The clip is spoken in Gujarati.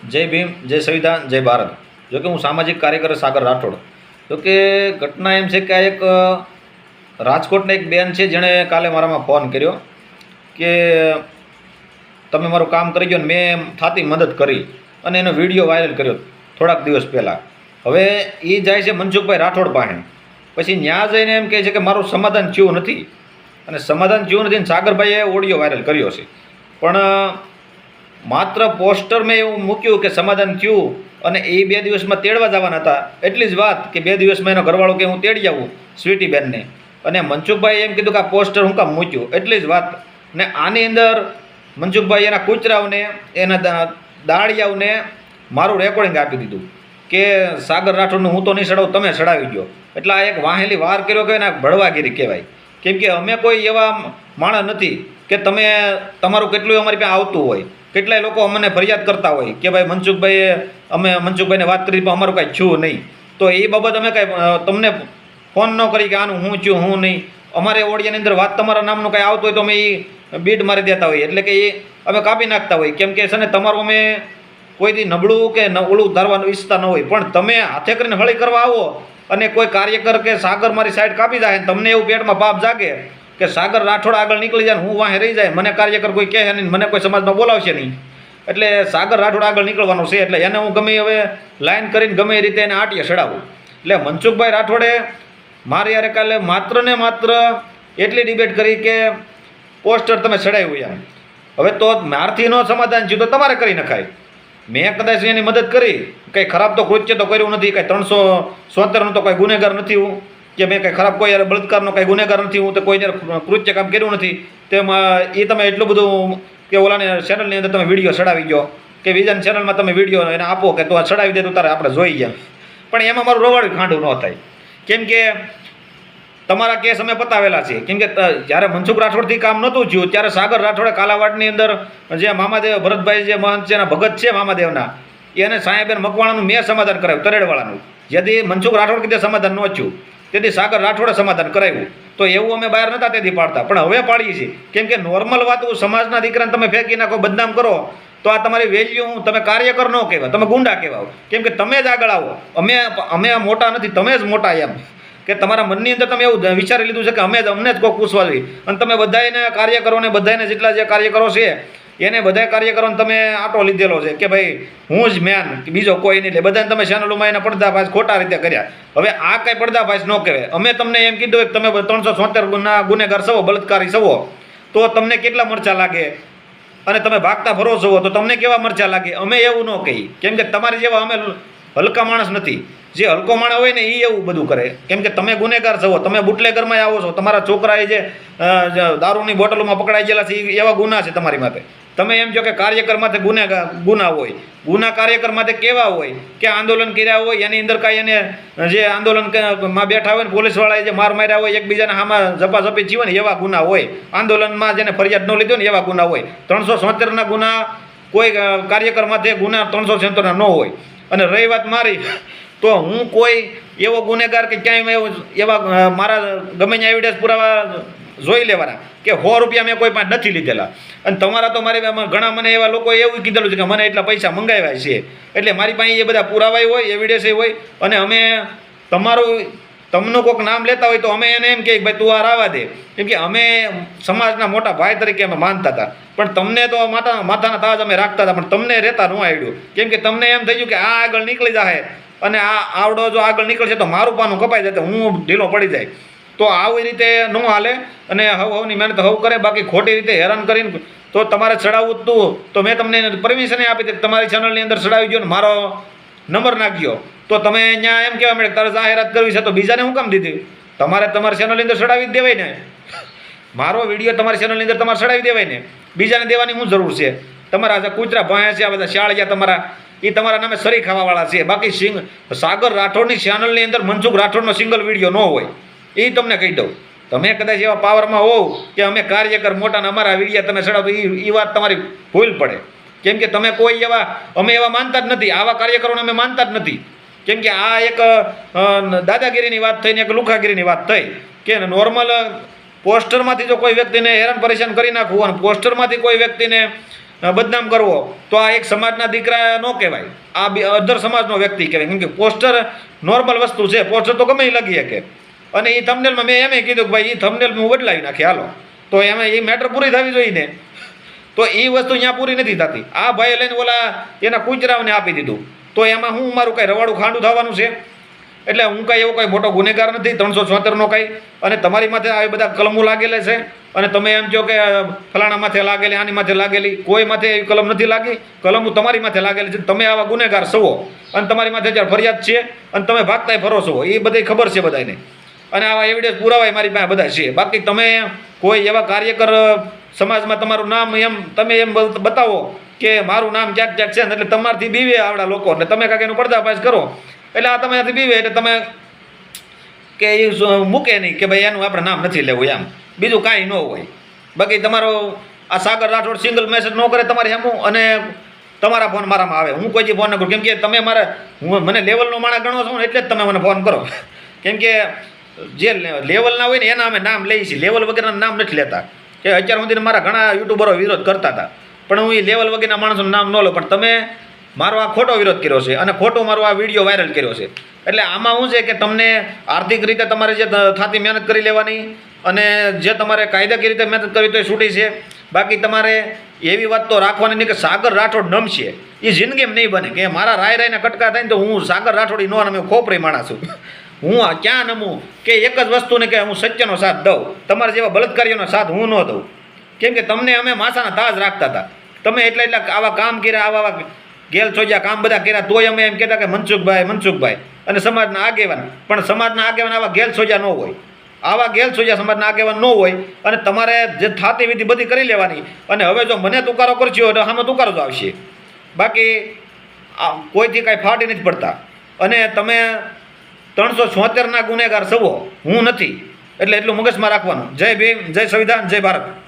જય ભીમ, જય સંવિધાન, જય ભારત. જોકે હું સામાજિક કાર્યકર સાગર રાઠોડ. જોકે ઘટના એમ છે કે આ એક રાજકોટના એક બેન છે જેણે કાલે મારામાં ફોન કર્યો કે તમે મારું કામ કરી ગયો ને મેં થતી મદદ કરી અને એનો વિડીયો વાયરલ કર્યો થોડાક દિવસ પહેલાં. હવે એ જાય છે મનસુખભાઈ રાઠોડ પાસે, પછી ત્યાં જઈને એમ કહે છે કે મારું સમાધાન થયું નથી અને સમાધાન થયું નથી ને સાગરભાઈએ ઓડિયો વાયરલ કર્યો છે. પણ માત્ર પોસ્ટર મેં એવું મૂક્યું કે સમાધાન થયું અને એ 2 દિવસમાં તેડવા જવાના હતા એટલી જ વાત કે 2 દિવસમાં એનો ઘરવાળો કે હું તેડી આવું સ્વીટીબેનને. અને મનસુખભાઈ એમ કીધું કે આ પોસ્ટર હું કામ મૂક્યું એટલી જ વાત. ને આની અંદર મનસુખભાઈ એના કૂતરાઓને એના દાળિયાઓને મારું રેકોર્ડિંગ આપી દીધું કે સાગર રાઠોડનું હું તો નહીં સડાવું, તમે સડાવી ગયો. એટલે આ એક વાહેલી વાર કર્યો કે એના ભળવાગીરી કહેવાય. કેમ કે અમે કોઈ એવા માણસ નથી કે તમે તમારું કેટલું અમારી પાસે આવતું હોય. કેટલાય લોકો અમને ફરિયાદ કરતા હોય કે ભાઈ મનસુખભાઈને વાત કરી પણ અમારું કાંઈ છું નહીં. તો એ બાબત અમે કાંઈ તમને ફોન ન કરી કે આનું હું છું હું નહીં. અમારે ઓડિયાની અંદર વાત તમારા નામનું કાંઈ આવતું હોય તો અમે એ બીટ મારી દેતા હોઈએ, એટલે કે એ અમે કાપી નાખતા હોય. કેમ કે છે ને તમારું અમે કોઈથી નબળું કે ઓળું ધારવાનું ઈચ્છતા ન હોય, પણ તમે હાથે કરીને હળી કરવા આવો અને કોઈ કાર્યકર કે સાગર મારી સાઈડ કાપી જાય તમને એવું પેટમાં પાપ જાગે કે સાગર રાઠોડ આગળ નીકળી જાય ને હું વાહે રહી જાય, મને કાર્યકર કોઈ કહે નહીં, મને કોઈ સમાજમાં બોલાવશે નહીં. એટલે સાગર રાઠોડ આગળ નીકળવાનું છે, એટલે એને હું ગમે હવે લાઈન કરીને ગમે એ રીતે એને આટીએ ચડાવું. એટલે મનસુખભાઈ રાઠોડે મારી યારે કાલે માત્ર ને માત્ર એટલી ડિબેટ કરી કે પોસ્ટર તમે ચડાવ્યું યાર. હવે તો મારથી નો સમાધાન થયું તો તમારે કરી નખાય. મેં કદાચ એની મદદ કરી, કંઈ ખરાબ તો કૃત્ય તો કર્યું નથી, કંઈ 377નું તો કંઈ ગુનેગાર નથી હું, કે મેં કંઈ ખરાબ કોઈ યાર બળાત્કારનો કંઈ ગુનેગાર નથી હું, તો કોઈ કૃત્ય કામ કર્યું નથી. તેમાં એ તમે એટલું બધું કે ઓલાને ચેનલની અંદર તમે વિડીયો ચડાવી ગયો કે બીજાની ચેનલમાં તમે વિડીયો એને આપો કે તો આ ચડાવી દે તો તારે આપણે જોઈ ગયા. પણ એમાં મારું રવાડું ખાંડું ન થાય. કેમ કે તમારા કેસ અમે પતાવેલા છે. કેમ કે જ્યારે મનસુખ રાઠોડથી કામ નહોતું થયું ત્યારે સાગર રાઠોડે કાલાવાડની અંદર જે મામાદેવ ભરતભાઈ જે મહંત છે એના ભગત છે મામાદેવના, એને સાહેબેન મકવાણાનું મેં સમાધાન કરાવ્યું તરેડવાળાનું. જેથી મનસુખ રાઠોડ કીધે સમાધાન ન થયું તેથી સાગર રાઠોડે સમાધાન કરાવ્યું. તો એવું અમે બહાર નહોતા તેથી પાડતા, પણ હવે પાડીએ છીએ. કેમ કે નોર્મલ વાત સમાજના દીકરાને તમે ફેંકી નાખો, બદનામ કરો તો આ તમારી વેલ્યુ તમે કાર્યકર ન કહેવાય, તમે ગુંડા કહેવાઓ. કેમ કે તમે જ આગળ આવો, અમે મોટા નથી, તમે જ મોટા. એમ કે તમારા મનની અંદર તમે એવું વિચારી લીધું છે કે અમને જ કોઈ પૂછવા જોઈએ અને તમે બધાને કાર્યકરોને બધાને જેટલા જે કાર્યકરો છે એને બધા કાર્યકરોને તમે આટો લીધેલો છે કે ભાઈ હું જ મેન, બીજો કોઈ નહીં. એટલે બધાને તમે ચેનલોમાં એના પડદાફાશ ખોટા રીતે કર્યા. હવે આ કાંઈ પડદાફાશ ન કહેવાય. અમે તમને એમ કીધું કે તમે 377 ગુનેગાર છો, બળાત્કારી છો, તો તમને કેટલા મરચા લાગે અને તમે ભાગતા ફરો છો તો તમને કેવા મરચા લાગે. અમે એવું ન કહીએ. કેમ કે તમારી જેવા અમે હલકા માણસ નથી. જે હલકો માણસ હોય ને એ એવું બધું કરે. કેમ કે તમે ગુનેગાર છો, તમે બુટલેગરમાં આવો છો, તમારા છોકરાએ જે દારૂની બોટલોમાં પકડાઈ ગયેલા છે એવા ગુના છે તમારી માથે. તમે એમ કહો કે કાર્યકર માથે ગુના હોય. ગુના કાર્યકર માથે કેવા હોય કે આંદોલન કર્યા હોય એની અંદર કાંઈ એને જે આંદોલનમાં બેઠા હોય ને પોલીસવાળાએ જે માર માર્યા હોય, એકબીજાના આમાં ઝપાઝપી જીવે ને એવા ગુના હોય. આંદોલનમાં જેને ફરિયાદ ન લીધો ને એવા ગુના હોય. 377ના ગુના કોઈ કાર્યકર માથે ગુના 377ના ન હોય. અને રહી વાત મારી, તો હું કોઈ એવો ગુનેગાર કે ક્યાંય એવા મારા ગમે ત્યાં એવિડન્સ પુરાવા જોઈ લેવાના કે 100 રૂપિયા મેં કોઈ પાસે નથી લીધેલા. અને તમારા તો મારી ઘણા મને એવા લોકોએ એવું કીધેલું છે કે મને એટલા પૈસા મંગાવ્યા છે, એટલે મારી પાસે એ બધા પુરાવા હોય, એવિડન્સ હોય. અને અમે તમનું કોઈક નામ લેતા હોય તો અમે એને એમ કે ભાઈ તું આ રાવા દે. કેમ કે અમે સમાજના મોટા ભાઈ તરીકે અમે માનતા હતા, પણ તમને તો માથાના તાજ અમે રાખતા હતા, પણ તમને રહેતા ન આવડ્યું. કેમ કે તમને એમ થઈ ગયું કે આ આગળ નીકળી જાય અને આ આવડો જો આગળ નીકળશે તો મારું પાનું કપાઈ જાય, હું ઢીલો પડી જાય. તો આવી રીતે ન હાલે. અને હવની મહેનત હવ કરે, બાકી ખોટી રીતે હેરાન કરીને તો તમારે ચડાવવું તું તો મેં તમને પરમિશન આપી હતી તમારી ચેનલની અંદર ચડાવી દો ને મારો નંબર નાખ્યો. તો તમે અહીંયા એમ કહેવા મળે તારે જાહેરાત કરવી છે તો બીજાને હું કામ દીધી? તમારે તમારી ચેનલની અંદર ચડાવી જ દેવાય ને. મારો વિડીયો તમારી ચેનલની અંદર તમારે ચડાવી દેવાય ને, બીજાને દેવાની શું જરૂર છે? તમારા જે કૂતરા ભોંયા છે, આ બધા શાળિયા તમારા, એ તમારા નામે સરી ખાવાવાળા છે. બાકી સાગર રાઠોડની ચેનલની અંદર મનસુખ રાઠોડનો સિંગલ વિડીયો ન હોય. એ તમને કહી દઉં. તમે કદાચ એવા પાવરમાં હોવ કે અમે કાર્યકર મોટા ને અમારા વિડીયા તમે ચડાવો તો એ વાત તમારી ભૂલ પડે. કેમ કે તમે કોઈ અમે એવા માનતા જ નથી. આવા કાર્યકરોને અમે માનતા જ નથી. કેમ કે આ એક દાદાગીરીની વાત થઈ ને એક લુખાગીરીની વાત થઈ કે નોર્મલ પોસ્ટરમાંથી જો કોઈ વ્યક્તિને હેરાન પરેશાન કરી નાખવું અને પોસ્ટરમાંથી કોઈ વ્યક્તિને બદનામ કરવો તો આ એક સમાજના દીકરા ન કહેવાય, આ અધર સમાજનો વ્યક્તિ કહેવાય. કેમ કે પોસ્ટર નોર્મલ વસ્તુ છે, પોસ્ટર તો ગમે એ લગી શકે. અને એ થંબનેલમાં મેં એમ કીધું કે ભાઈ એ થંબનેલ હું બદલાવી નાખી હાલો, તો એમાં એ મેટર પૂરી થવી જોઈએ ને. તો એ વસ્તુ અહીંયા પૂરી નથી થતી. આ ભાઈ લઈને ઓલા એના કૂતરાઓને આપી દીધું, તો એમાં હું મારું કાંઈ રવાડું ખાંડું થવાનું છે? એટલે હું કાંઈ એવો કાંઈ મોટો ગુનેગાર નથી 376નો કાંઈ. અને તમારી માથે આવી બધા કલમો લાગેલા છે અને તમે એમ કહો કે ફલાણા માથે લાગેલી, આની માથે લાગેલી. કોઈ માથે એવી કલમ નથી લાગી, કલમ તમારી માથે લાગેલી છે. તમે આવા ગુનેગાર છો અને તમારી માથે જ્યારે ફરિયાદ છે અને તમે ભાગતાય ફરો છો, એ બધી ખબર છે બધાને. અને આવા એવિડન્સ પુરાવાય મારી પાસે બધા છે. બાકી તમે કોઈ એવા કાર્યકર સમાજમાં તમારું નામ એમ તમે એમ બતાવો કે મારું નામ ક્યાંક ક્યાંક છે, એટલે તમારથી બીવે આવડા લોકો, એટલે તમે કાંઈક એનું પર્દાફાશ કરો, એટલે આ તમારાથી બીવે એટલે તમે કે એ મૂકે નહીં કે ભાઈ એનું આપણે નામ નથી લેવું એમ, બીજું કાંઈ ન હોય. બાકી તમારો આ સાગર રાઠોડ સિંગલ મેસેજ ન કરે તમારે એમ, અને તમારા ફોન મારામાં આવે, હું કોઈ ફોન ન કરું. કેમ કે તમે મને લેવલનો માણસ ગણો છો ને, એટલે જ તમે મને ફોન કરો. કેમ કે જે લેવલના હોય ને એના અમે નામ લઈએ છીએ, લેવલ વગેરેના નામ નથી લેતા. કે અત્યાર સુધી મારા ઘણા યુટ્યુબરો વિરોધ કરતા હતા, પણ હું એ લેવલ વગેરેના માણસોનું નામ ન લઉં. પણ તમે મારો આ ખોટો વિરોધ કર્યો છે અને ખોટો મારો આ વિડીયો વાયરલ કર્યો છે. એટલે આમાં શું છે કે તમને આર્થિક રીતે તમારે જે થતી મહેનત કરી લેવાની, અને જે તમારે કાયદાકીય રીતે મહેનત કરવી તો એ છૂટી છે. બાકી તમારે એવી વાત તો રાખવાની નહીં કે સાગર રાઠોડ નમશે, એ જિંદગીમાં નહીં બને. કે મારા રાયના કટકા થાય ને તો હું સાગર રાઠોડી ન નમે, ખોપરી માણસ છું. હું ક્યાં નમું કે એક જ વસ્તુને કે હું સત્યનો સાથ દઉં, તમારા જેવા બળાત્કારીઓનો સાથ હું ન દઉં. કેમ કે તમને અમે માથાના તાજ રાખતા હતા, તમે એટલા આવા કામ કર્યા, આવા ગેલ ચોજ્યા કામ બધા કર્યા, તોય અમે એમ કહેતા કે મનસુખભાઈ અને સમાજના આગેવાન. પણ સમાજના આગેવાન આવા ગેલ ચોજ્યા ન હોય, આવા ગેલ ચોજ્યા સમાજના આગેવાન ન હોય. અને તમારે જે થાતી વિધિ બધી કરી લેવાની. અને હવે જો મને તુકારો કરશો તો આમાં તુકારો જ આવશે, બાકી કોઈથી કાંઈ ફાટી નથી પડતા. અને તમે 376ના ગુનેગાર છો, હું નથી. એટલે એટલું મગજમાં રાખવાનું. જય ભીમ, જય સંવિધાન, જય ભારત.